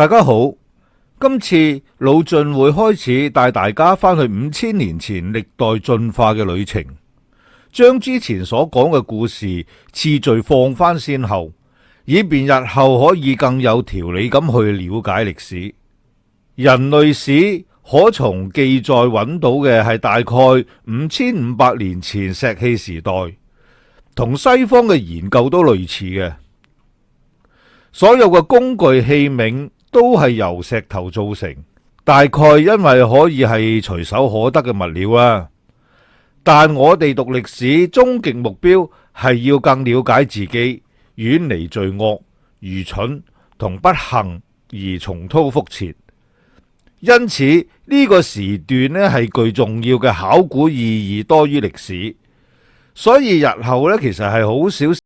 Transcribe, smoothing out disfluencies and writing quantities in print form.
大家好，今次老晉會開始帶大家翻去5000年前歷代進化嘅旅程，將之前所講嘅故事次序放翻先後，以便日後可以更有條理咁去了解歷史。人類史可從記載揾到嘅係大概5500年前石器時代，同西方嘅研究都類似嘅。所有嘅工具器皿都係由石頭造成，大概因為可以係隨手可得嘅物料啦。但我哋讀歷史終極目標係要更了解自己，遠離罪惡、愚蠢同不幸而重蹈覆轍。因此呢個時段咧係具重要嘅考古意義多於歷史，所以日後咧其實係好少